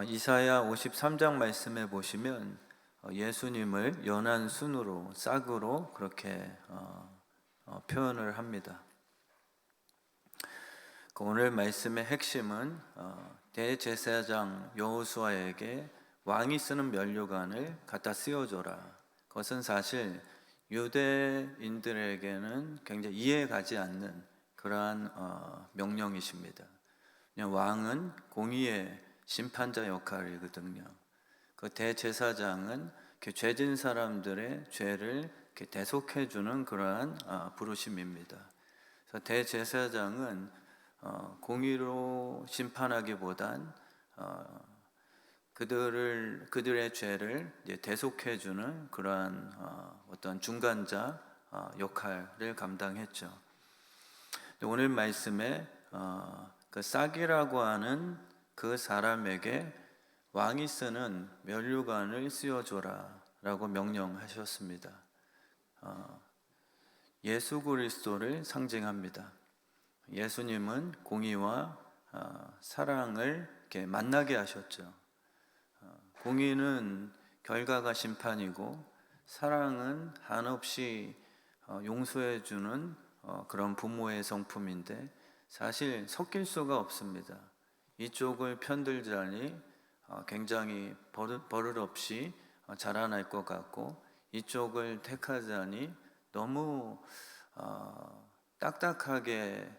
이사야 53장 말씀에 보시면 예수님을 연한 순으로 싹으로 그렇게 표현을 합니다. 오늘 말씀의 핵심은 대제사장 여호수아에게 왕이 쓰는 면류관을 갖다 씌워줘라. 그것은 사실 유대인들에게는 굉장히 이해가지 않는 그러한 명령이십니다. 그냥 왕은 공의의 심판자 역할이거든요. 그 대제사장은 죄진 사람들의 죄를 대속해주는 그러한 부르심입니다. 그래서 대제사장은 공의로 심판하기보단 그들의 죄를 대속해주는 그러한 어떤 중간자 역할을 감당했죠. 오늘 말씀에 그 싹이라고 하는 그 사람에게 왕이 쓰는 면류관을 씌워줘라 라고 명령하셨습니다. 예수 그리스도를 상징합니다. 예수님은 공의와 사랑을 이렇게 만나게 하셨죠. 공의는 결과가 심판이고 사랑은 한없이 용서해 주는 그런 부모의 성품인데 사실 섞일 수가 없습니다. 이쪽을 편들자니 굉장히 버릇없이 자라날 것 같고 이쪽을 택하자니 너무 딱딱하게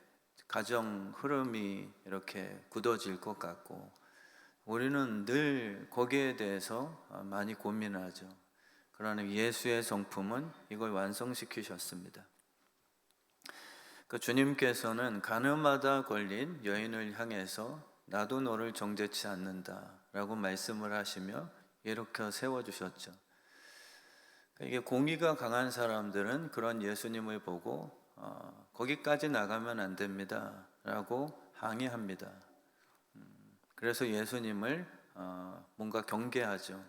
가정 흐름이 이렇게 굳어질 것 같고 우리는 늘 거기에 대해서 많이 고민하죠. 그러나 예수의 성품은 이걸 완성시키셨습니다. 그 주님께서는 가늠하다 걸린 여인을 향해서 나도 너를 정죄치 않는다 라고 말씀을 하시며 일으켜 세워주셨죠. 이게 공의가 강한 사람들은 그런 예수님을 보고 거기까지 나가면 안 됩니다 라고 항의합니다. 그래서 예수님을 뭔가 경계하죠.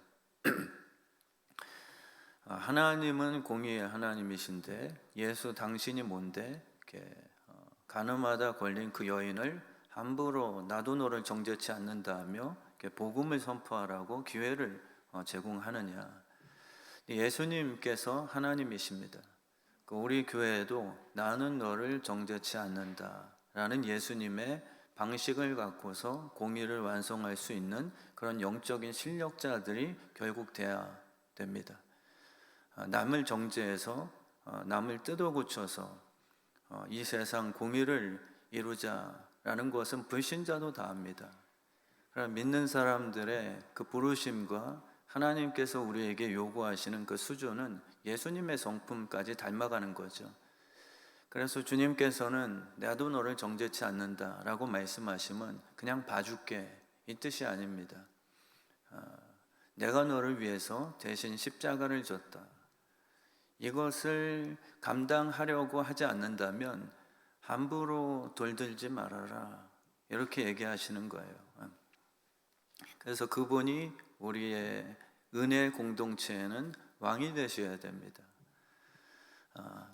하나님은 공의의 하나님이신데 예수 당신이 뭔데 이렇게 가늠하다 걸린 그 여인을 함부로 나도 너를 정죄치 않는다 하며 복음을 선포하라고 기회를 제공하느냐. 예수님께서 하나님이십니다. 우리 교회에도 나는 너를 정죄치 않는다 라는 예수님의 방식을 갖고서 공의를 완성할 수 있는 그런 영적인 실력자들이 결국 돼야 됩니다. 남을 정죄해서 남을 뜯어 고쳐서 이 세상 공의를 이루자라는 것은 불신자도 다 합니다. 그러나 믿는 사람들의 그 부르심과 하나님께서 우리에게 요구하시는 그 수준은 예수님의 성품까지 닮아가는 거죠. 그래서 주님께서는 나도 너를 정죄치 않는다 라고 말씀하시면 그냥 봐줄게 이 뜻이 아닙니다. 내가 너를 위해서 대신 십자가를 졌다. 이것을 감당하려고 하지 않는다면 함부로 돌들지 말아라 이렇게 얘기하시는 거예요. 그래서 그분이 우리의 은혜 공동체에는 왕이 되셔야 됩니다.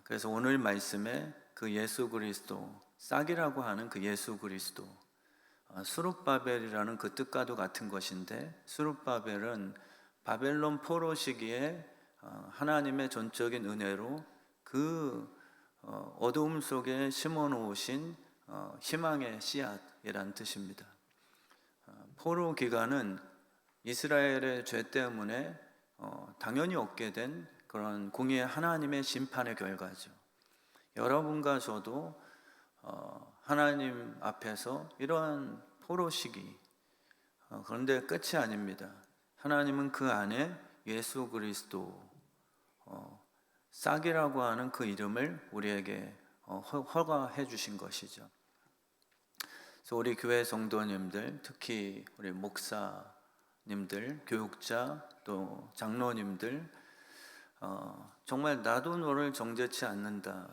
그래서 오늘 말씀에 그 예수 그리스도, 싹이라고 하는 그 예수 그리스도, 수룹바벨이라는 그 뜻과도 같은 것인데 수룹바벨은 바벨론 포로 시기에 하나님의 전적인 은혜로 그 어두움 속에 심어 놓으신 희망의 씨앗이란 뜻입니다. 포로 기간은 이스라엘의 죄 때문에 당연히 얻게 된 그런 공의의 하나님의 심판의 결과죠. 여러분과 저도 하나님 앞에서 이러한 포로 시기, 그런데 끝이 아닙니다. 하나님은 그 안에 예수 그리스도, 싹이라고 하는 그 이름을 우리에게 허가해 주신 것이죠. 그래서 우리 교회 성도님들, 특히 우리 목사님들, 교육자, 또 장로님들, 정말 나도 너를 정죄치 않는다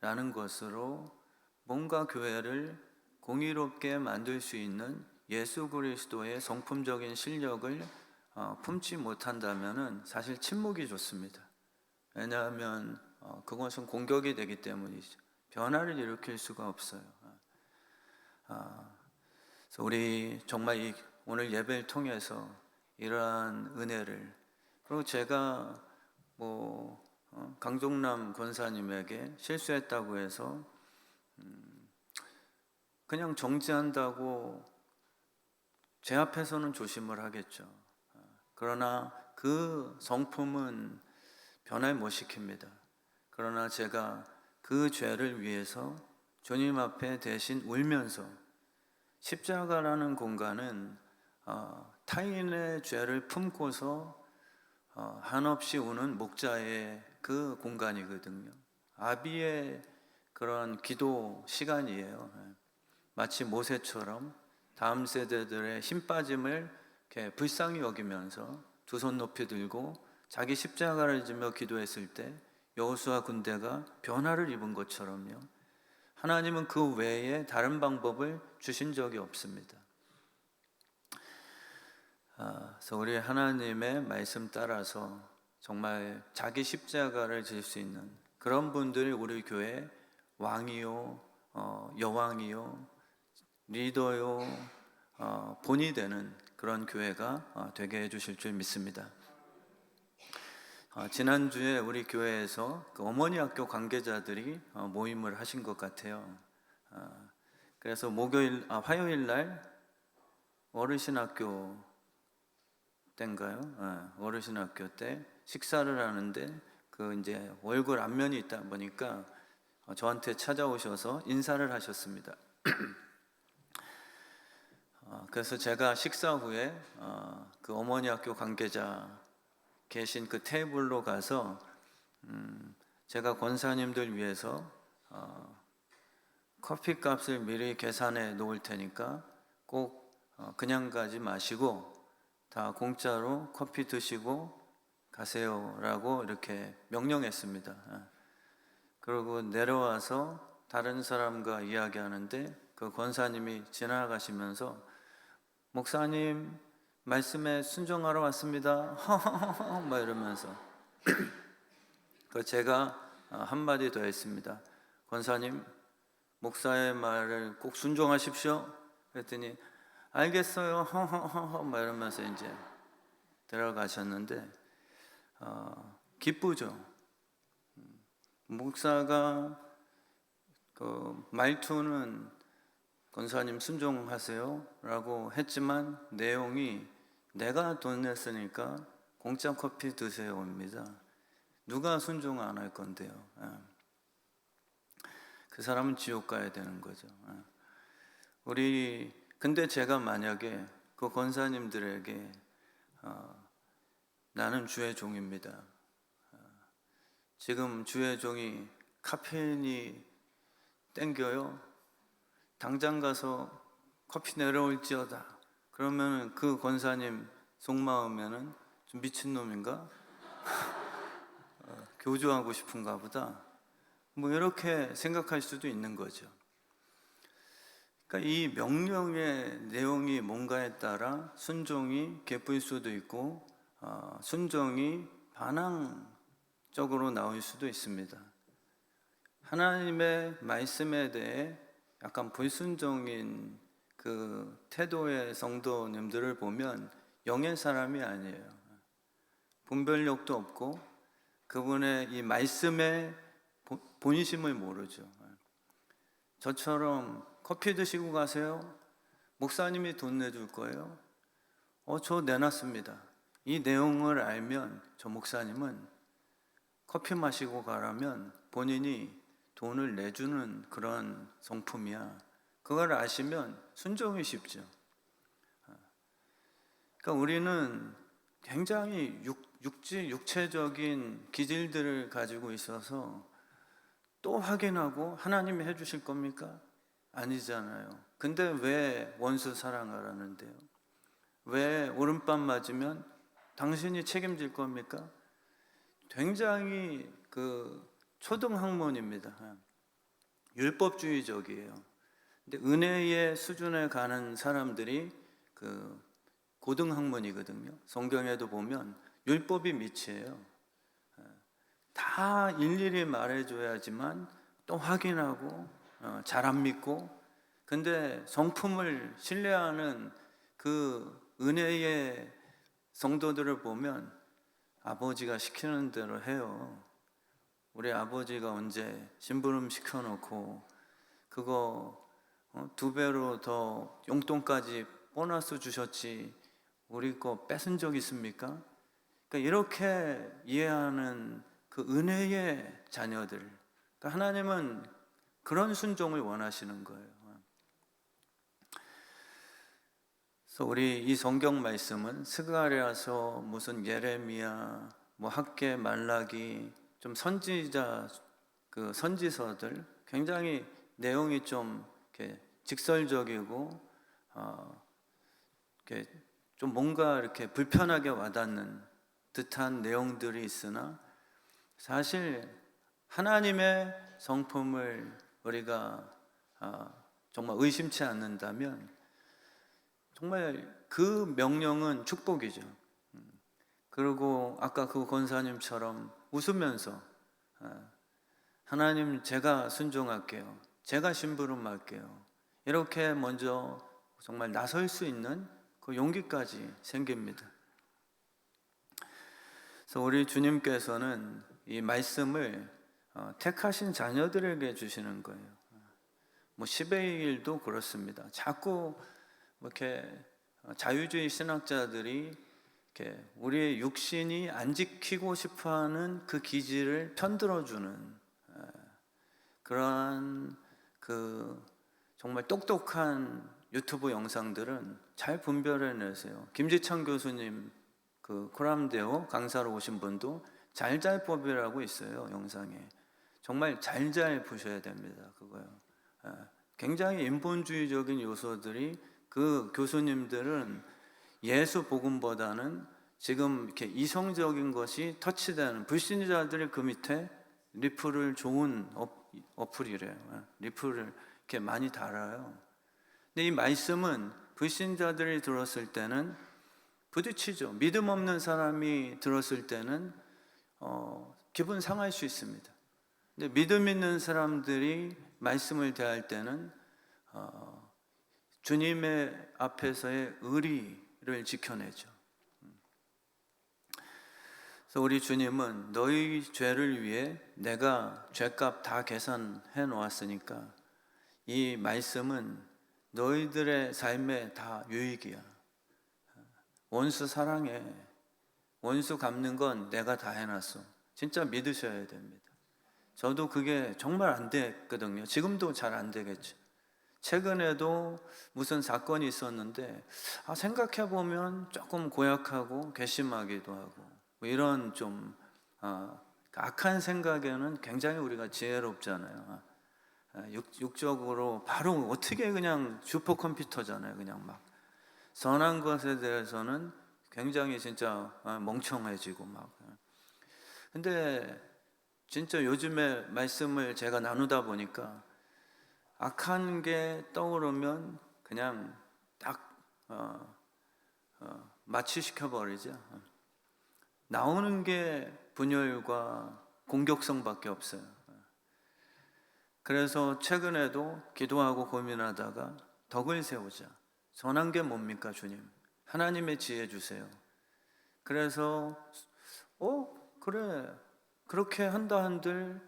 라는 것으로 뭔가 교회를 공의롭게 만들 수 있는 예수 그리스도의 성품적인 실력을 품지 못한다면 사실 침묵이 좋습니다. 왜냐하면 그것은 공격이 되기 때문이죠. 변화를 일으킬 수가 없어요. 그래서 우리 정말 오늘 예배를 통해서 이러한 은혜를, 그리고 제가 강종남 권사님에게 실수했다고 해서 그냥 정지한다고 제 앞에서는 조심을 하겠죠. 그러나 그 성품은 변화 못 시킵니다. 그러나 제가 그 죄를 위해서 주님 앞에 대신 울면서, 십자가라는 공간은 타인의 죄를 품고서 한없이 우는 목자의 그 공간이거든요. 아비의 그런 기도 시간이에요. 마치 모세처럼 다음 세대들의 힘 빠짐을 이렇게 불쌍히 여기면서 두 손 높이 들고 자기 십자가를 지며 기도했을 때 여호수아 군대가 변화를 입은 것처럼요. 하나님은 그 외에 다른 방법을 주신 적이 없습니다. 그래서 우리 하나님의 말씀 따라서 정말 자기 십자가를 질 수 있는 그런 분들이 우리 교회 왕이요, 여왕이요, 리더요, 본이 되는 그런 교회가 되게 해주실 줄 믿습니다. 지난주에 우리 교회에서 그 어머니 학교 관계자들이 모임을 하신 것 같아요. 그래서 화요일 날 어르신 학교 때인가요? 어르신 학교 때 식사를 하는데 그 이제 얼굴 안면이 있다 보니까 저한테 찾아오셔서 인사를 하셨습니다. 그래서 제가 식사 후에 그 어머니 학교 관계자 계신 그 테이블로 가서 제가 권사님들 위해서 커피 값을 미리 계산해 놓을 테니까 꼭 그냥 가지 마시고 다 공짜로 커피 드시고 가세요라고 이렇게 명령했습니다. 그리고 내려와서 다른 사람과 이야기하는데 그 권사님이 지나가시면서 목사님 말씀에 순종하러 왔습니다. 막 이러면서 그 제가 한마디 더 했습니다. 권사님 목사의 말을 꼭 순종하십시오. 그랬더니 알겠어요. 막 이러면서 이제 들어가셨는데 기쁘죠. 목사가 그 말투는 권사님 순종하세요 라고 했지만 내용이 내가 돈 냈으니까 공짜 커피 드세요입니다. 누가 순종 안 할 건데요. 그 사람은 지옥 가야 되는 거죠. 근데 제가 만약에 그 권사님들에게 나는 주의 종입니다. 지금 주의 종이 카페인이 땡겨요. 당장 가서 커피 내려올지어다. 그러면 그 권사님 속마음에는 좀 미친놈인가? 교주하고 싶은가 보다. 이렇게 생각할 수도 있는 거죠. 그러니까 이 명령의 내용이 뭔가에 따라 순종이 개뿔 수도 있고 순종이 반항적으로 나올 수도 있습니다. 하나님의 말씀에 대해 약간 불순종인 그 태도의 성도님들을 보면 영의 사람이 아니에요. 분별력도 없고 그분의 이 말씀의 본심을 모르죠. 저처럼 커피 드시고 가세요? 목사님이 돈 내줄 거예요? 저 내놨습니다. 이 내용을 알면 저 목사님은 커피 마시고 가라면 본인이 돈을 내주는 그런 성품이야. 그걸 아시면 순종이 쉽죠. 그러니까 우리는 굉장히 육체적인 기질들을 가지고 있어서 또 확인하고 하나님이 해주실 겁니까? 아니잖아요. 근데 왜 원수 사랑하라는데요? 왜 오른밤 맞으면 당신이 책임질 겁니까? 굉장히 그 초등학문입니다. 율법주의적이에요. 근데 은혜의 수준에 가는 사람들이 그 고등학문이거든요. 성경에도 보면 율법이 밑이에요. 다 일일이 말해줘야지만 또 확인하고 잘 안 믿고, 근데 성품을 신뢰하는 그 은혜의 성도들을 보면 아버지가 시키는 대로 해요. 우리 아버지가 언제 심부름 시켜놓고 그거 2배로 더 용돈까지 보너스 주셨지 우리 거 뺏은 적 있습니까? 그러니까 이렇게 이해하는 그 은혜의 자녀들, 그러니까 하나님은 그런 순종을 원하시는 거예요. 그래서 우리 이 성경 말씀은 스가랴서, 무슨 예레미야, 뭐 학개, 말라기, 좀 선지자 그 선지서들 굉장히 내용이 좀 이렇게 직설적이고 이렇게 좀 뭔가 이렇게 불편하게 와닿는 듯한 내용들이 있으나 사실 하나님의 성품을 우리가 정말 의심치 않는다면 정말 그 명령은 축복이죠. 그리고 아까 그 권사님처럼 웃으면서 하나님 제가 순종할게요. 제가 심부름할게요. 이렇게 먼저 정말 나설 수 있는 그 용기까지 생깁니다. 그래서 우리 주님께서는 이 말씀을 택하신 자녀들에게 주시는 거예요. 뭐 시베일도 그렇습니다. 자꾸 이렇게 자유주의 신학자들이 이렇게 우리의 육신이 안 지키고 싶어하는 그 기질을 편들어주는 그러한 그 정말 똑똑한 유튜브 영상들은 잘 분별해내세요. 김지창 교수님 그 코람데오 강사로 오신 분도 잘잘법이라고 있어요. 영상에 정말 잘잘 보셔야 됩니다. 그거요. 굉장히 인본주의적인 요소들이 그 교수님들은 예수 복음보다는 지금 이렇게 이성적인 것이 터치되는 불신자들이 그 밑에 리플을 좋은 어플이래요. 리플을 이렇게 많이 달아요. 근데 이 말씀은 불신자들이 들었을 때는 부딪히죠. 믿음 없는 사람이 들었을 때는 기분 상할 수 있습니다. 근데 믿음 있는 사람들이 말씀을 대할 때는 주님의 앞에서의 의리를 지켜내죠. 그래서 우리 주님은 너희 죄를 위해 내가 죄값 다 계산해 놓았으니까 이 말씀은 너희들의 삶에 다 유익이야. 원수 사랑해. 원수 갚는 건 내가 다 해놨어. 진짜 믿으셔야 됩니다. 저도 그게 정말 안 됐거든요. 지금도 잘 안 되겠죠. 최근에도 무슨 사건이 있었는데 생각해보면 조금 고약하고 괘씸하기도 하고 뭐 이런 좀 악한 생각에는 굉장히 우리가 지혜롭잖아요. 육적으로 바로 어떻게 그냥 슈퍼컴퓨터잖아요. 그냥 막 선한 것에 대해서는 굉장히 진짜 멍청해지고 막. 근데 진짜 요즘에 말씀을 제가 나누다 보니까 악한 게 떠오르면 그냥 딱 마취시켜버리죠. 나오는 게 분열과 공격성밖에 없어요. 그래서 최근에도 기도하고 고민하다가 덕을 세우자. 선한 게 뭡니까 주님? 하나님의 지혜 주세요. 그래서 그래 그렇게 한다 한들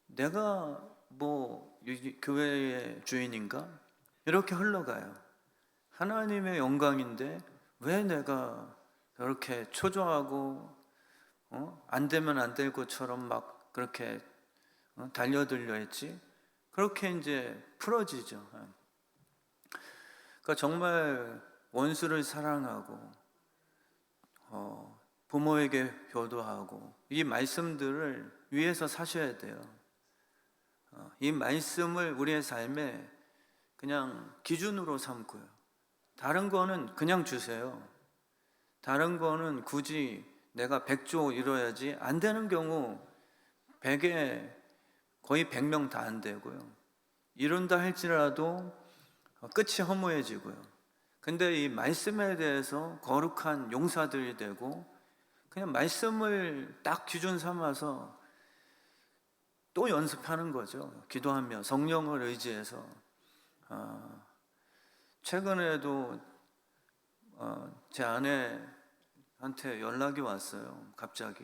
내가 뭐 교회의 주인인가? 이렇게 흘러가요. 하나님의 영광인데 왜 내가 그렇게 초조하고 안 되면 안 될 것처럼 막 그렇게 달려들려 했지? 그렇게 이제 풀어지죠. 그러니까 정말 원수를 사랑하고 부모에게 효도하고 이 말씀들을 위해서 사셔야 돼요. 이 말씀을 우리의 삶에 그냥 기준으로 삼고요. 다른 거는 그냥 주세요. 다른 거는 굳이 내가 100조 이뤄야지 안 되는 경우 100에 거의 100명 다 안 되고요. 이룬다 할지라도 끝이 허무해지고요. 근데 이 말씀에 대해서 거룩한 용사들이 되고 그냥 말씀을 딱 기준 삼아서 또 연습하는 거죠. 기도하며 성령을 의지해서. 최근에도 제 아내한테 연락이 왔어요. 갑자기.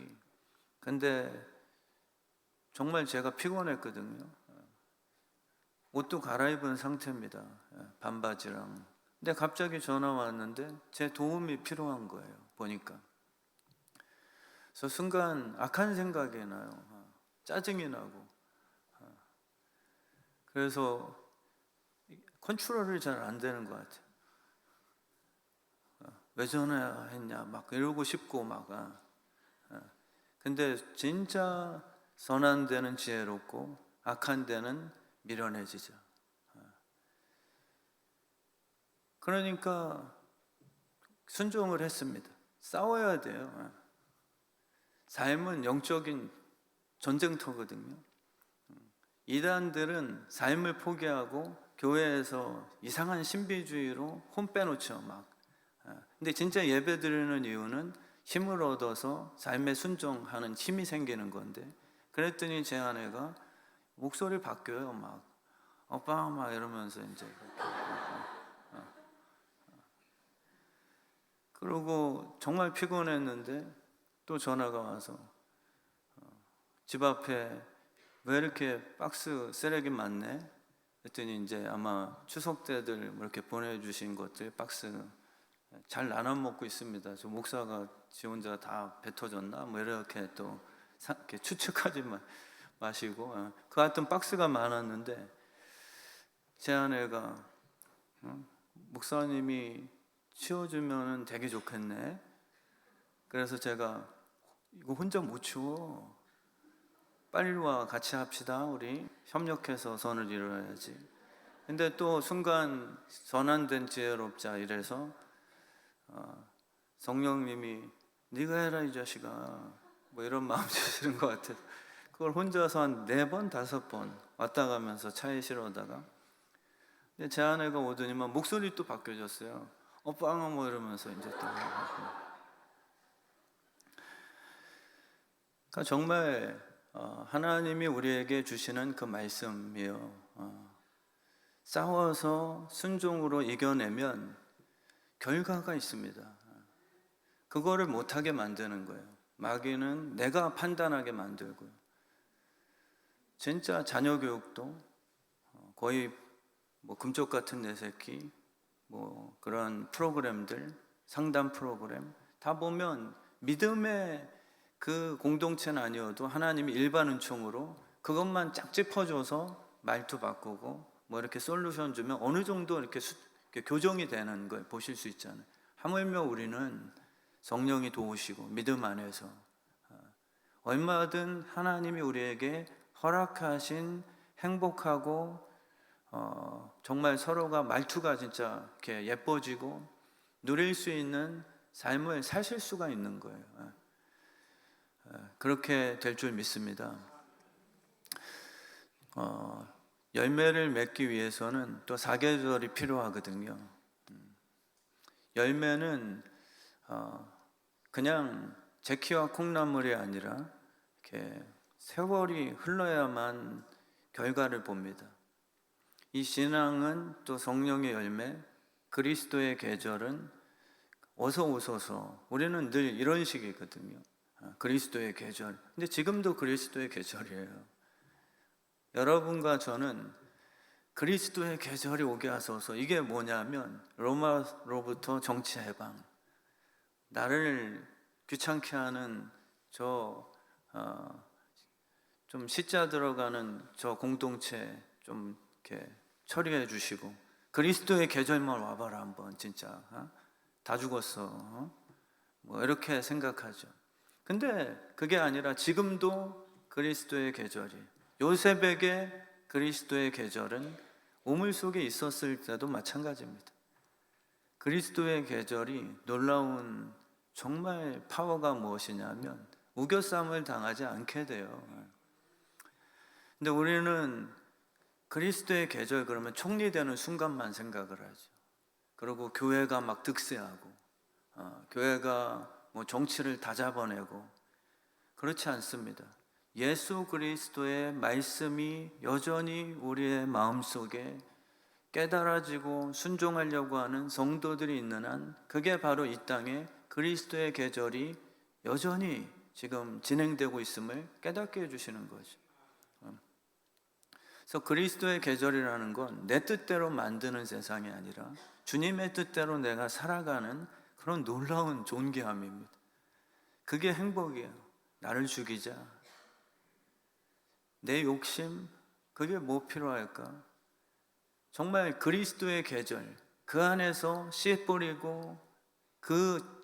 근데 정말 제가 피곤했거든요. 옷도 갈아입은 상태입니다. 반바지랑. 근데 갑자기 전화 왔는데 제 도움이 필요한 거예요. 보니까. 그래서 순간 악한 생각이 나요. 짜증이 나고. 그래서 컨트롤이 잘 안 되는 것 같아요. 왜 전화했냐 막 이러고 싶고 막. 근데 진짜 선한 데는 지혜롭고 악한 데는 미련해지죠. 그러니까 순종을 했습니다. 싸워야 돼요. 삶은 영적인 전쟁터거든요. 이단들은 삶을 포기하고 교회에서 이상한 신비주의로 혼 빼놓죠. 막. 근데 진짜 예배 드리는 이유는 힘을 얻어서 삶에 순종하는 힘이 생기는 건데, 그랬더니 제 아내가 목소리 바뀌어요. 막 오빠 막 이러면서 이제 그러고 정말 피곤했는데 또 전화가 와서 집 앞에 왜 이렇게 박스 쓰레기 많네? 그랬더니 이제 아마 추석 때들 뭐 이렇게 보내주신 것들 박스 잘 나눠 먹고 있습니다. 저 목사가 지 혼자 다 뱉어줬나? 뭐 이렇게 또 이렇게 추측하지 마시고 그 하여튼 박스가 많았는데 제 아내가 목사님이 치워주면 되게 좋겠네. 그래서 제가 이거 혼자 못 치워. 빨리 와 같이 합시다. 우리 협력해서 선을 이루어야지. 근데 또 순간 전환된 지혜롭자 이래서 성령님이 네가 해라 이 자식아 뭐 이런 마음 주시는 것 같아요. 그걸 혼자서 한 4번 5번 왔다 가면서 차에 실어다가 근데 제 아내가 오더니만 목소리 또 바뀌어졌어요. 빵아 뭐 이러면서 이제 또 그러니까 정말 하나님이 우리에게 주시는 그 말씀이요. 싸워서 순종으로 이겨내면 결과가 있습니다. 그거를 못하게 만드는 거예요. 마귀는 내가 판단하게 만들고요. 진짜 자녀 교육도 거의 뭐 금쪽 같은 내 새끼 뭐 그런 프로그램들 상담 프로그램 다 보면 믿음의 그 공동체는 아니어도 하나님이 일반 은총으로 그것만 쫙 짚어줘서 말투 바꾸고 뭐 이렇게 솔루션 주면 어느 정도 이렇게 교정이 되는 걸 보실 수 있잖아요. 하물며 우리는 성령이 도우시고 믿음 안에서 얼마든 하나님이 우리에게 허락하신 행복하고 정말 서로가 말투가 진짜 이렇게 예뻐지고 누릴 수 있는 삶을 사실 수가 있는 거예요. 그렇게 될 줄 믿습니다. 열매를 맺기 위해서는 또 사계절이 필요하거든요. 열매는 그냥 제키와 콩나물이 아니라 이렇게 세월이 흘러야만 결과를 봅니다. 이 신앙은 또 성령의 열매, 그리스도의 계절은 어서 오소서. 우리는 늘 이런 식이거든요. 그리스도의 계절. 근데 지금도 그리스도의 계절이에요. 여러분과 저는 그리스도의 계절이 오게 하소서. 이게 뭐냐면 로마로부터 정치 해방. 나를 귀찮게 하는 좀 시자 들어가는 저 공동체 좀 이렇게 처리해 주시고 그리스도의 계절만 와봐라 한번 진짜 다 죽었어 뭐 이렇게 생각하죠. 근데 그게 아니라 지금도 그리스도의 계절이 요셉에게 그리스도의 계절은 우물 속에 있었을 때도 마찬가지입니다. 그리스도의 계절이 놀라운 정말 파워가 무엇이냐면 우겨쌈을 당하지 않게 돼요. 근데 우리는 그리스도의 계절 그러면 총리되는 순간만 생각을 하죠. 그리고 교회가 막 득세하고 교회가 뭐 정치를 다 잡아내고 그렇지 않습니다. 예수 그리스도의 말씀이 여전히 우리의 마음속에 깨달아지고 순종하려고 하는 성도들이 있는 한 그게 바로 이 땅에 그리스도의 계절이 여전히 지금 진행되고 있음을 깨닫게 해주시는 거죠. 그래서 그리스도의 계절이라는 건 내 뜻대로 만드는 세상이 아니라 주님의 뜻대로 내가 살아가는 그런 놀라운 존귀함입니다. 그게 행복이에요. 나를 죽이자. 내 욕심, 그게 뭐 필요할까? 정말 그리스도의 계절, 그 안에서 씨 뿌리고 그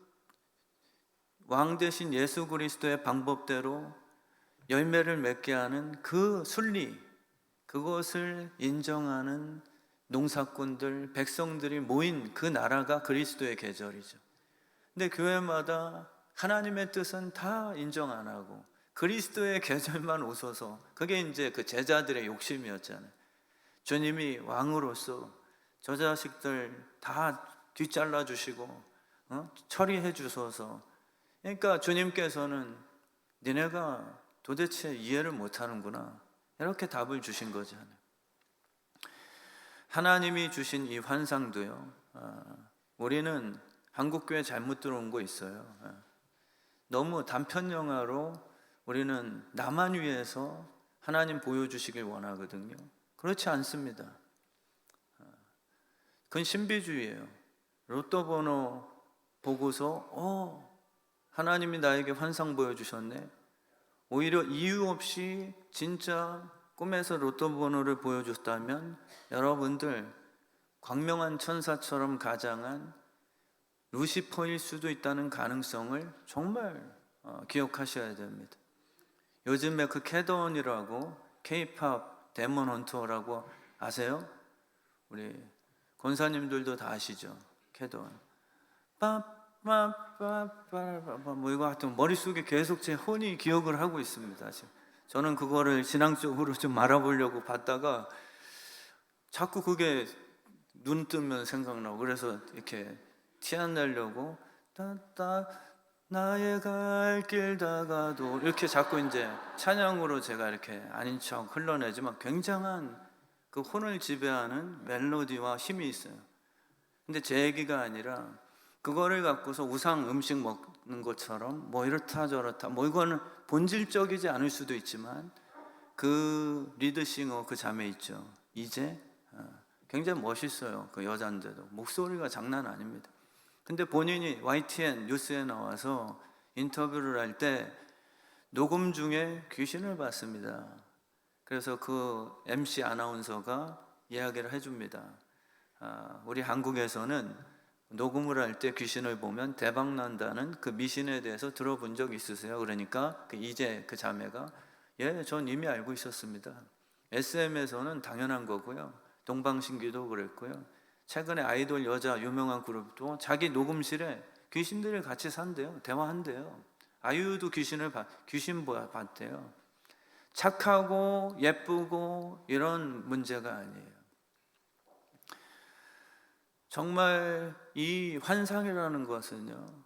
왕 대신 예수 그리스도의 방법대로 열매를 맺게 하는 그 순리, 그것을 인정하는 농사꾼들, 백성들이 모인 그 나라가 그리스도의 계절이죠. 근데 교회마다 하나님의 뜻은 다 인정 안 하고 그리스도의 계절만 오셔서, 그게 이제 그 제자들의 욕심이었잖아요. 주님이 왕으로서 저 자식들 다 뒤잘라 주시고 처리해 주셔서, 그러니까 주님께서는 니네가 도대체 이해를 못하는구나, 이렇게 답을 주신 거잖아요. 하나님이 주신 이 환상도요, 우리는 한국교회 잘못 들어온 거 있어요. 너무 단편 영화로 우리는 나만 위해서 하나님 보여주시길 원하거든요. 그렇지 않습니다. 그건 신비주의예요. 로또 번호 보고서 하나님이 나에게 환상 보여주셨네. 오히려 이유 없이 진짜 꿈에서 로또 번호를 보여줬다면 여러분들 광명한 천사처럼 가장한 루시퍼일 수도 있다는 가능성을 정말 기억하셔야 됩니다. 요즘에 그 캐던이라고 K-팝 데몬 헌터라고 아세요? 우리 권사님들도 다 아시죠? 캐던 뭐 이거 하여튼 머릿속에 계속 제 혼이 기억을 하고 있습니다. 지금 저는 그거를 신앙적으로 좀 알아보려고 봤다가 자꾸 그게 눈 뜨면 생각나고, 그래서 이렇게 티 안 내려고 나의 갈 길 다가도 이렇게 자꾸 이제 찬양으로 제가 이렇게 아닌 척 흘러내지만 굉장한 그 혼을 지배하는 멜로디와 힘이 있어요. 근데 제 얘기가 아니라 그거를 갖고서 우상 음식 먹는 것처럼 뭐 이렇다 저렇다, 뭐 이거는 본질적이지 않을 수도 있지만 그 리드싱어 그 자매 있죠, 이제 굉장히 멋있어요. 그 여잔데도 목소리가 장난 아닙니다. 근데 본인이 YTN 뉴스에 나와서 인터뷰를 할 때 녹음 중에 귀신을 봤습니다. 그래서 그 MC 아나운서가 이야기를 해줍니다. 우리 한국에서는 녹음을 할 때 귀신을 보면 대박 난다는 그 미신에 대해서 들어본 적 있으세요? 그러니까 이제 그 자매가 전 이미 알고 있었습니다. SM에서는 당연한 거고요. 동방신기도 그랬고요. 최근에 아이돌 여자 유명한 그룹도 자기 녹음실에 귀신들이 같이 산대요. 대화한대요. 아이유도 귀신 봤대요. 착하고 예쁘고 이런 문제가 아니에요. 정말 이 환상이라는 것은요,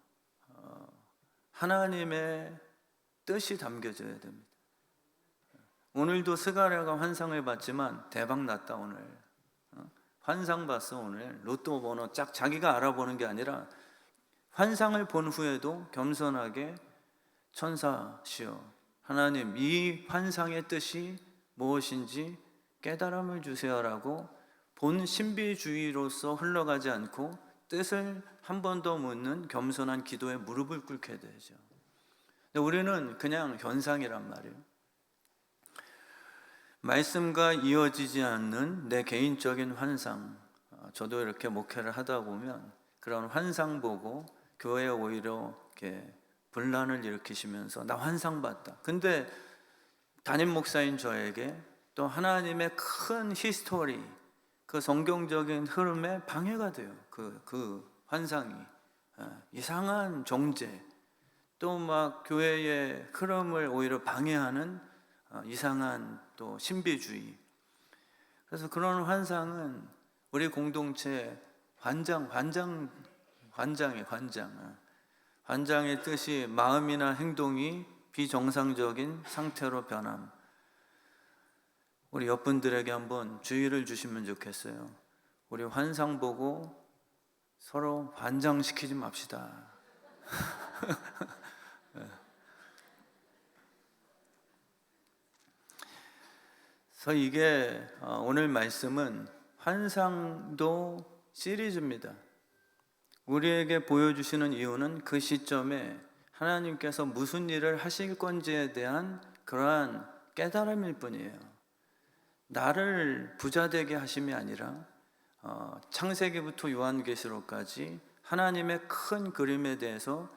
하나님의 뜻이 담겨져야 됩니다. 오늘도 스가랴가 환상을 봤지만 대박 났다 오늘. 환상 봤어 오늘. 로또 번호 짝 자기가 알아보는 게 아니라 환상을 본 후에도 겸손하게 천사시여 하나님, 이 환상의 뜻이 무엇인지 깨달음을 주세요라고 본 신비주의로서 흘러가지 않고 뜻을 한 번 더 묻는 겸손한 기도에 무릎을 꿇게 되죠. 근데 우리는 그냥 현상이란 말이에요. 말씀과 이어지지 않는 내 개인적인 환상, 저도 이렇게 목회를 하다 보면 그런 환상 보고 교회에 오히려 이렇게 분란을 일으키시면서 나 환상 봤다. 근데 담임 목사인 저에게 또 하나님의 큰 히스토리, 그 성경적인 흐름에 방해가 돼요. 그 환상이 이상한 정죄, 또 막 교회의 흐름을 오히려 방해하는 이상한 또 신비주의. 그래서 그런 환상은 우리 공동체 환장의 뜻이 마음이나 행동이 비정상적인 상태로 변함. 우리 옆분들에게 한번 주의를 주시면 좋겠어요. 우리 환상 보고 서로 반장시키지 맙시다. 그래서 이게 오늘 말씀은 환상도 시리즈입니다. 우리에게 보여주시는 이유는 그 시점에 하나님께서 무슨 일을 하실 건지에 대한 그러한 깨달음일 뿐이에요. 나를 부자되게 하심이 아니라 창세기부터 요한계시록까지 하나님의 큰 그림에 대해서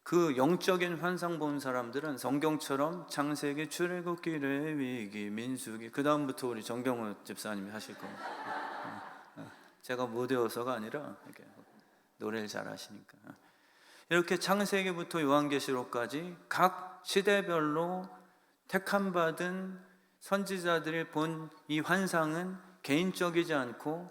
그 영적인 환상 본 사람들은 성경처럼 창세기, 출애굽기, 레위기, 민수기, 그 다음부터 우리 정경호 집사님이 하실 겁니다. 제가 못 외워서가 아니라 이렇게 노래를 잘 하시니까. 이렇게 창세기부터 요한계시록까지 각 시대별로 택함받은 선지자들이 본 이 환상은 개인적이지 않고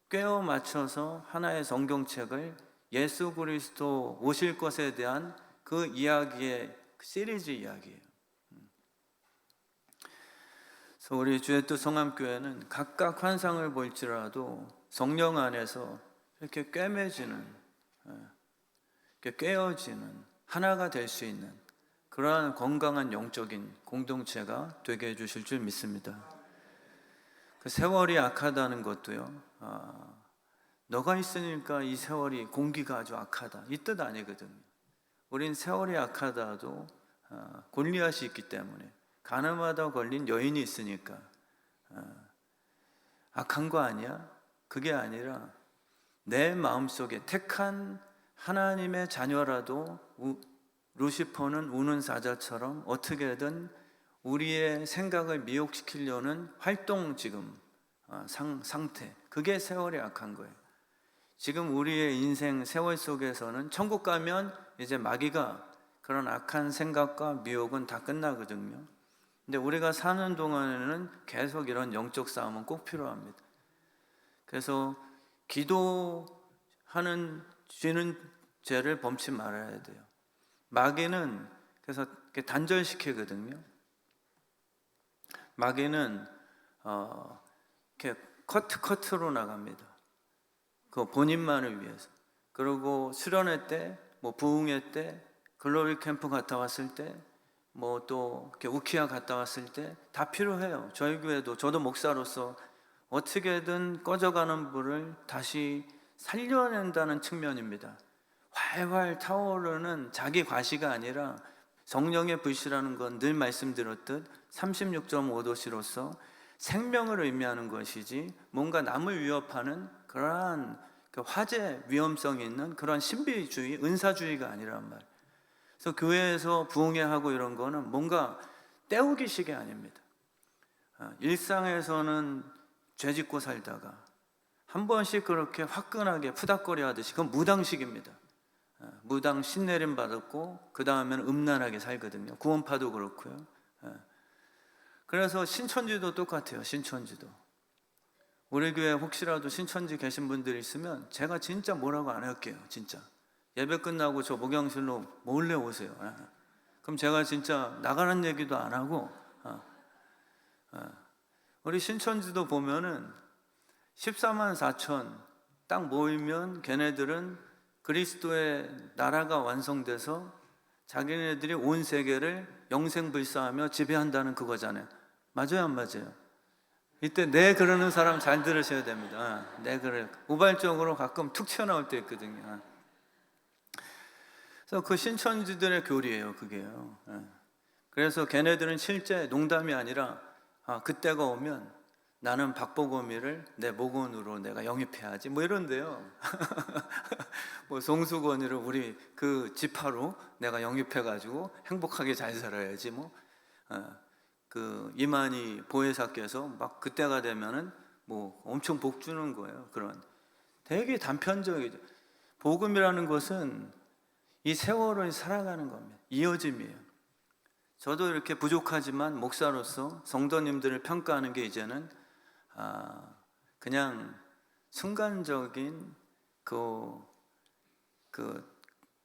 꿰어 맞춰서 하나의 성경책을 예수 그리스도 오실 것에 대한 그 이야기의 시리즈 이야기예요. 그래서 우리 주의 뜻 성함교회는 각각 환상을 볼지라도 성령 안에서 이렇게 꿰매지는, 이렇게 꿰어지는 하나가 될 수 있는 그러한 건강한 영적인 공동체가 되게 해주실 줄 믿습니다. 그 세월이 악하다는 것도요, 너가 있으니까 이 세월이 공기가 아주 악하다, 이 뜻 아니거든요. 우린 세월이 악하다도 골리앗이 있기 때문에, 가늠하다 걸린 여인이 있으니까 악한 거 아니야? 그게 아니라 내 마음속에 택한 하나님의 자녀라도 루시퍼는 우는 사자처럼 어떻게든 우리의 생각을 미혹시키려는 활동, 지금 상태, 그게 세월이 악한 거예요. 지금 우리의 인생 세월 속에서는 천국 가면 이제 마귀가 그런 악한 생각과 미혹은 다 끝나거든요. 근데 우리가 사는 동안에는 계속 이런 영적 싸움은 꼭 필요합니다. 그래서 기도하는 쥐는 죄를 범치 말아야 돼요. 마귀는 그래서 단절시키거든요. 마귀는 이렇게 커트로 나갑니다. 그 본인만을 위해서. 그리고 수련회 때, 뭐 부흥회 때, 글로리 캠프 갔다 왔을 때, 뭐 또 이렇게 우키야 갔다 왔을 때 다 필요해요. 저희 교회도, 저도 목사로서 어떻게든 꺼져가는 불을 다시 살려낸다는 측면입니다. 활활 타오르는 자기 과시가 아니라 성령의 불씨라는 건 늘 말씀드렸듯 36.5도씨로서 생명을 의미하는 것이지 뭔가 남을 위협하는 그러한 화재 위험성이 있는 그런 신비주의, 은사주의가 아니란 말. 그래서 교회에서 부흥회하고 이런 거는 뭔가 때우기식이 아닙니다. 일상에서는 죄 짓고 살다가 한 번씩 그렇게 화끈하게 푸닥거리 하듯이, 그건 무당식입니다. 무당 신내림 받았고 그 다음에는 음란하게 살거든요. 구원파도 그렇고요. 그래서 신천지도 똑같아요. 신천지도 우리 교회 혹시라도 신천지 계신 분들이 있으면 제가 진짜 뭐라고 안 할게요. 진짜 예배 끝나고 저 목양실로 몰래 오세요. 그럼 제가 진짜 나가는 얘기도 안 하고, 우리 신천지도 보면은 14만 4천 딱 모이면 걔네들은 그리스도의 나라가 완성돼서 자기네들이 온 세계를 영생불사하며 지배한다는 그거잖아요. 맞아요, 안 맞아요? 이때 네 그러는 사람 잘 들으셔야 됩니다. 네 그래. 우발적으로 가끔 툭 튀어나올 때 있거든요. 그래서 그 신천지들의 교리예요, 그게요. 그래서 걔네들은 실제 농담이 아니라 그때가 오면 나는 박보검이를 내 목원으로 내가 영입해야지, 뭐 이런데요. 뭐 송수건이를 우리 그 지파로 내가 영입해가지고 행복하게 잘 살아야지, 뭐. 그 이만희 보혜사께서 막 그때가 되면은 뭐 엄청 복 주는 거예요. 그런 되게 단편적이죠. 복음이라는 것은 이 세월을 살아가는 겁니다. 이어짐이에요. 저도 이렇게 부족하지만 목사로서 성도님들을 평가하는 게 이제는 그냥 순간적인 그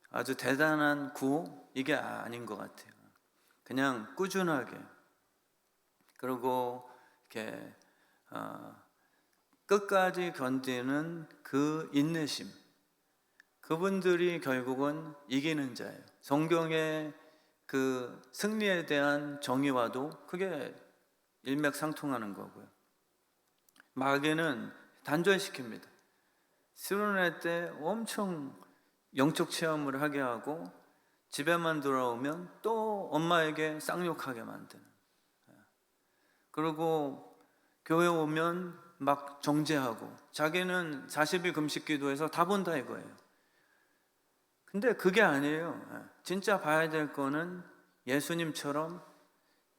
아주 대단한 구호, 이게 아닌 것 같아요. 그냥 꾸준하게, 그리고 이렇게 끝까지 견디는 그 인내심, 그분들이 결국은 이기는 자예요. 성경의 그 승리에 대한 정의와도 그게 일맥상통하는 거고요. 마귀는 단절시킵니다. 수련회 때 엄청 영적 체험을 하게 하고 집에만 돌아오면 또 엄마에게 쌍욕하게 만드는, 그리고 교회 오면 막 정죄하고 자기는 40일 금식 기도해서 다 본다 이거예요. 근데 그게 아니에요. 진짜 봐야 될 거는 예수님처럼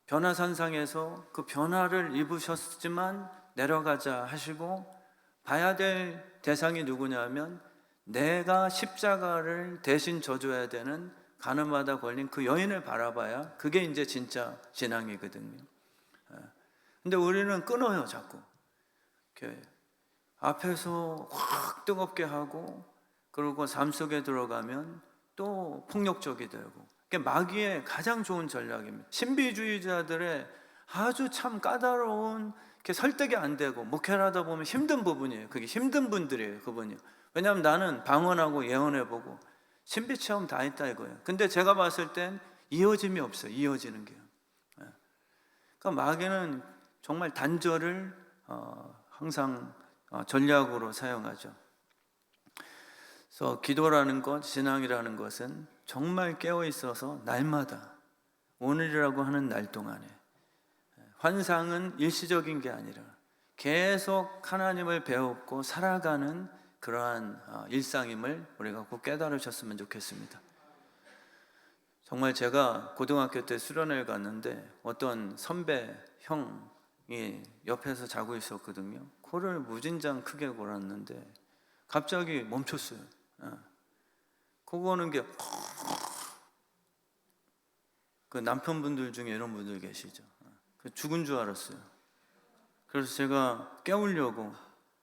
변화산상에서 그 변화를 입으셨지만 내려가자 하시고, 봐야 될 대상이 누구냐면 내가 십자가를 대신 져줘야 되는 가늠하다 걸린 그 여인을 바라봐야 그게 이제 진짜 신앙이거든요. 근데 우리는 끊어요, 자꾸. 이렇게 앞에서 확 뜨겁게 하고, 그리고 삶 속에 들어가면 또 폭력적이 되고. 그게 마귀의 가장 좋은 전략입니다. 신비주의자들의 아주 참 까다로운, 이렇게 설득이 안 되고 목회를 하다 보면 힘든 부분이에요. 그게 힘든 분들이에요, 그분이. 왜냐하면 나는 방언하고 예언해보고 신비 체험 다 했다 이거예요. 근데 제가 봤을 땐 이어짐이 없어요, 이어지는 게요. 그러니까 마귀는 정말 단절을 항상 전략으로 사용하죠. 그래서 기도라는 것, 신앙이라는 것은 정말 깨어 있어서 날마다, 오늘이라고 하는 날 동안에, 환상은 일시적인 게 아니라 계속 하나님을 배웠고 살아가는 그러한 일상임을 우리가 꼭 깨달으셨으면 좋겠습니다. 정말 제가 고등학교 때 수련회를 갔는데 어떤 선배 형이 옆에서 자고 있었거든요. 코를 무진장 크게 골았는데 갑자기 멈췄어요. 코 고는 게, 그 남편분들 중에 이런 분들 계시죠. 죽은 줄 알았어요. 그래서 제가 깨우려고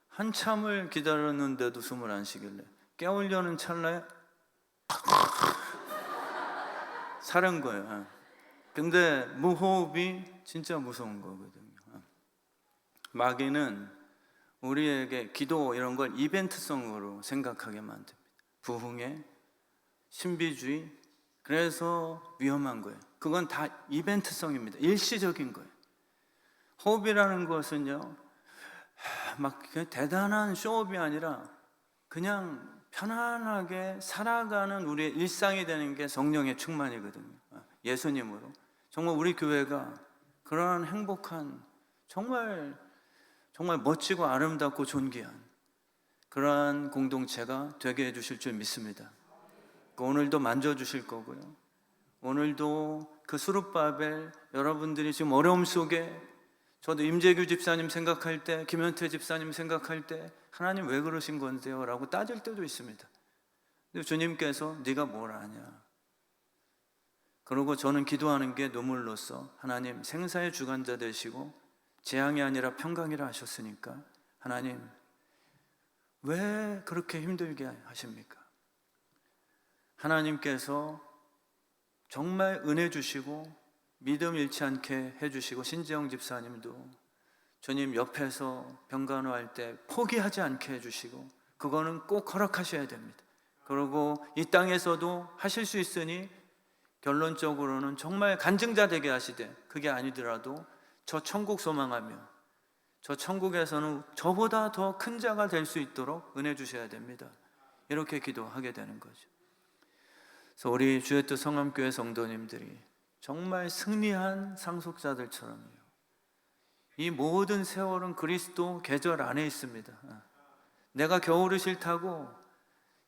한참을 기다렸는데도 숨을 안 쉬길래 깨우려는 찰나에 사는 거예요. 근데 무호흡이 진짜 무서운 거거든요. 마귀는 우리에게 기도 이런 걸 이벤트성으로 생각하게 만듭니다. 부흥회, 신비주의, 그래서 위험한 거예요. 그건 다 이벤트성입니다. 일시적인 거예요. 호흡이라는 것은요, 막 대단한 쇼업이 아니라 그냥 편안하게 살아가는 우리의 일상이 되는 게 성령의 충만이거든요. 예수님으로. 정말 우리 교회가 그러한 행복한, 정말 멋지고 아름답고 존귀한 그러한 공동체가 되게 해주실 줄 믿습니다. 오늘도 만져주실 거고요. 오늘도 그 수룹바벨, 여러분들이 지금 어려움 속에, 저도 임재규 집사님 생각할 때, 김현태 집사님 생각할 때 하나님 왜 그러신 건데요? 라고 따질 때도 있습니다. 근데 주님께서 네가 뭘 아냐. 그러고 저는 기도하는 게 눈물로써, 하나님 생사의 주관자 되시고 재앙이 아니라 평강이라 하셨으니까 하나님 왜 그렇게 힘들게 하십니까? 하나님께서 정말 은혜 주시고 믿음 잃지 않게 해주시고, 신지영 집사님도 주님 옆에서 병간호할 때 포기하지 않게 해주시고, 그거는 꼭 허락하셔야 됩니다. 그리고 이 땅에서도 하실 수 있으니 결론적으로는 정말 간증자 되게 하시되, 그게 아니더라도 저 천국 소망하며 저 천국에서는 저보다 더 큰 자가 될 수 있도록 은혜 주셔야 됩니다. 이렇게 기도하게 되는 거죠. 그래서 우리 주의 뜻 성암교회 성도님들이 정말 승리한 상속자들처럼요, 이 모든 세월은 그리스도 계절 안에 있습니다. 내가 겨울이 싫다고,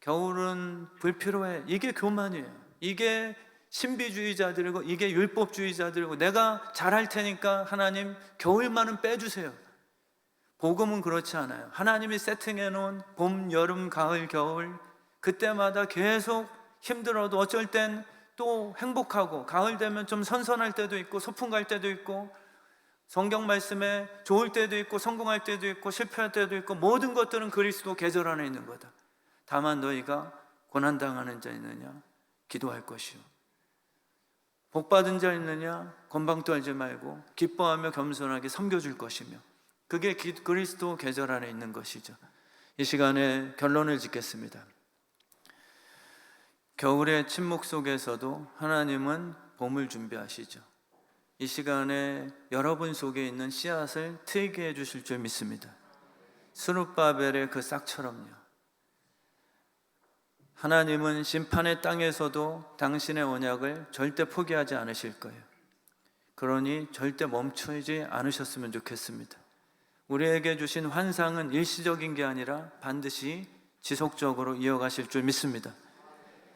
겨울은 불필요해, 이게 교만이에요. 이게 신비주의자들이고 이게 율법주의자들이고, 내가 잘할 테니까 하나님 겨울만은 빼주세요. 복음은 그렇지 않아요. 하나님이 세팅해 놓은 봄, 여름, 가을, 겨울, 그때마다 계속 힘들어도 어쩔 땐 또 행복하고, 가을 되면 좀 선선할 때도 있고 소풍 갈 때도 있고, 성경 말씀에 좋을 때도 있고 성공할 때도 있고 실패할 때도 있고, 모든 것들은 그리스도 계절 안에 있는 거다. 다만 너희가 고난당하는 자 있느냐? 기도할 것이요. 복받은 자 있느냐? 건방 떨지 말고 기뻐하며 겸손하게 섬겨줄 것이며, 그게 그리스도 계절 안에 있는 것이죠. 이 시간에 결론을 짓겠습니다. 겨울의 침묵 속에서도 하나님은 봄을 준비하시죠. 이 시간에 여러분 속에 있는 씨앗을 트이게 해주실 줄 믿습니다. 스룹바벨의 그 싹처럼요. 하나님은 심판의 땅에서도 당신의 언약을 절대 포기하지 않으실 거예요. 그러니 절대 멈추지 않으셨으면 좋겠습니다. 우리에게 주신 환상은 일시적인 게 아니라 반드시 지속적으로 이어가실 줄 믿습니다.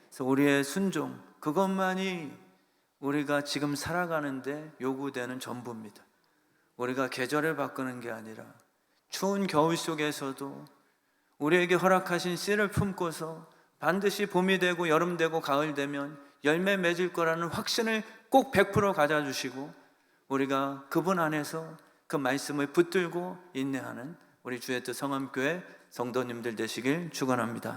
그래서 우리의 순종, 그것만이 우리가 지금 살아가는데 요구되는 전부입니다. 우리가 계절을 바꾸는 게 아니라 추운 겨울 속에서도 우리에게 허락하신 씨를 품고서 반드시 봄이 되고 여름 되고 가을 되면 열매 맺을 거라는 확신을 꼭 100% 가져주시고 우리가 그분 안에서 그 말씀을 붙들고 인내하는 우리 주의 뜻 성암교회 성도님들 되시길 축원합니다.